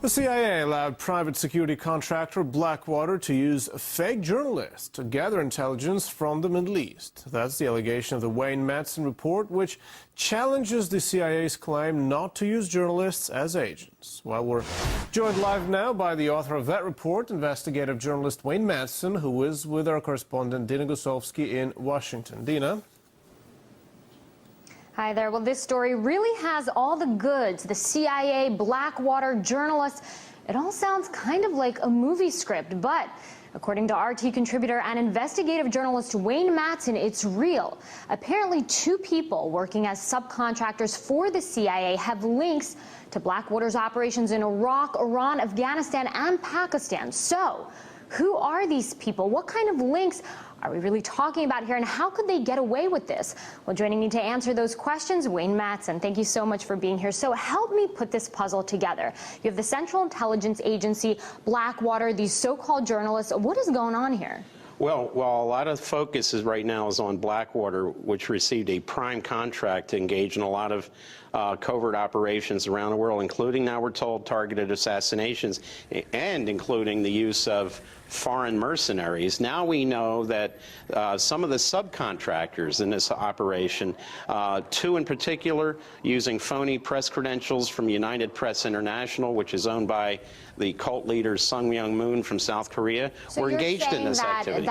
The CIA allowed private security contractor Blackwater to use fake journalists to gather intelligence from the Middle East. That's the allegation of the Wayne Madsen report, which challenges the CIA's claim not to use journalists as agents. Well, we're joined live now by the author of that report, investigative journalist Wayne Madsen, who is with our correspondent Dina Gusovsky in Washington. Dina? Hi there. Well, this story really has all the goods. The CIA, Blackwater, journalists. It all sounds kind of like a movie script, but according to RT contributor and investigative journalist Wayne Madsen, it's real. Apparently, two people working as subcontractors for the CIA have links to Blackwater's operations in Iraq, Iran, Afghanistan, and Pakistan. So, who are these people? What kind of links are we really talking about here, and how could they get away with this? Well, joining me to answer those questions, Wayne Madsen. Thank you so much for being here. So help me put this puzzle together. You have the Central Intelligence Agency, Blackwater, these so-called journalists. What is going on here? Well, a lot of focus right now is on Blackwater, which received a prime contract to engage in a lot of covert operations around the world, including, now we're told, targeted assassinations, and including the use of foreign mercenaries. Now we know that some of the subcontractors in this operation, two in particular, using phony press credentials from United Press International, which is owned by the cult leader Sung Myung Moon from South Korea, were engaged in this activity.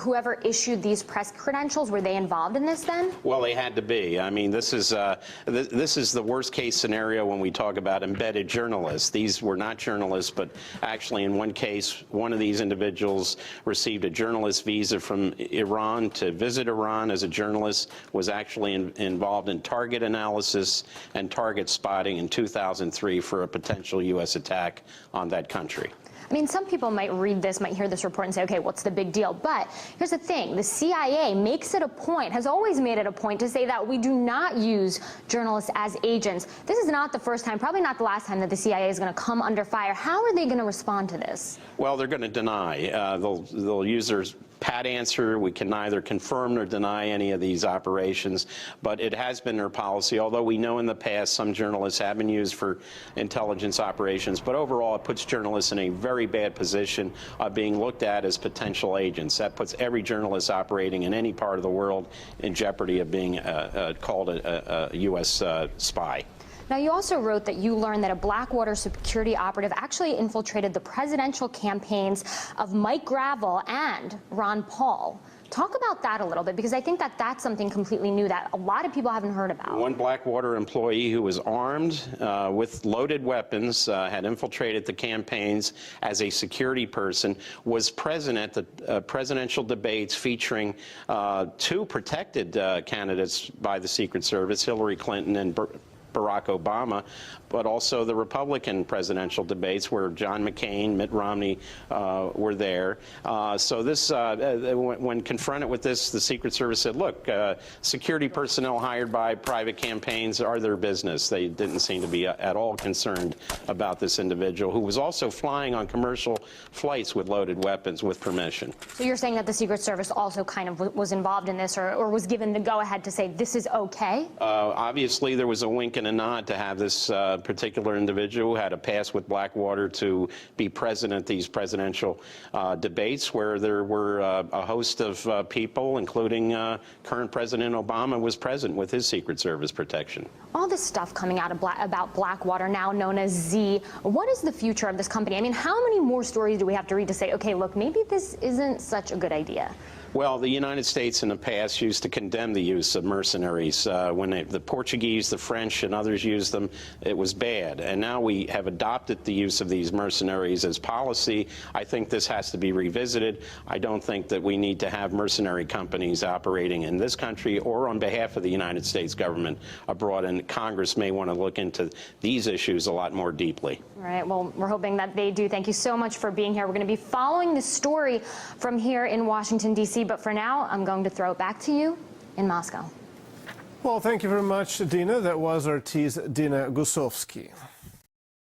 Whoever issued these press credentials, were they involved in this then? Well, they had to be. I mean, this is the worst case scenario when we talk about embedded journalists. These were not journalists, but actually in one case, one of these individuals received a journalist visa from Iran to visit Iran as a journalist, was actually involved in target analysis and target spotting in 2003 for a potential U.S. attack on that country. I mean, some people might read this, might hear this report and say, okay, what's the big deal? But here's the thing. The CIA makes it a point, has always made it a point, to say that we do not use journalists as agents. This is not the first time, probably not the last time, that the CIA is going to come under fire. How are they going to respond to this? Well, they're going to deny. They'll use their pat answer. We can neither confirm nor deny any of these operations, but it has been their policy, although we know in the past some journalists have been used for intelligence operations. But overall, it puts journalists in a very bad position of being looked at as potential agents. That puts every journalist operating in any part of the world in jeopardy of being called a U.S. spy. Now, you also wrote that you learned that a Blackwater security operative actually infiltrated the presidential campaigns of Mike Gravel and Ron Paul. Talk about that a little bit, because I think that that's something completely new that a lot of people haven't heard about. One Blackwater employee who was armed with loaded weapons, had infiltrated the campaigns as a security person, was present at the presidential debates featuring two protected candidates by the Secret Service, Hillary Clinton and Barack Obama, but also the Republican presidential debates where John McCain, Mitt Romney were there. So this, when confronted with this, the Secret Service said, look, security personnel hired by private campaigns are their business. They didn't seem to be at all concerned about this individual, who was also flying on commercial flights with loaded weapons with permission. So you're saying that the Secret Service also kind of was involved in this, or was given the go-ahead to say this is okay? Obviously, there was a wink and a nod to have this particular individual who had a pass with Blackwater to be present at these presidential debates, where there were a host of people, including current President Obama, was present with his Secret Service protection. All this stuff coming out of about Blackwater, now known as Z, what is the future of this company? I mean, how many more stories do we have to read to say, okay, look, maybe this isn't such a good idea? Well, the United States in the past used to condemn the use of mercenaries. When the Portuguese, the French, and others used them, it was bad. And now we have adopted the use of these mercenaries as policy. I think this has to be revisited. I don't think that we need to have mercenary companies operating in this country or on behalf of the United States government abroad. And Congress may want to look into these issues a lot more deeply. All right. Well, we're hoping that they do. Thank you so much for being here. We're going to be following this story from here in Washington, D.C. But for now, I'm going to throw it back to you in Moscow. Well, thank you very much, Dina. That was RT's Dina Gusovsky.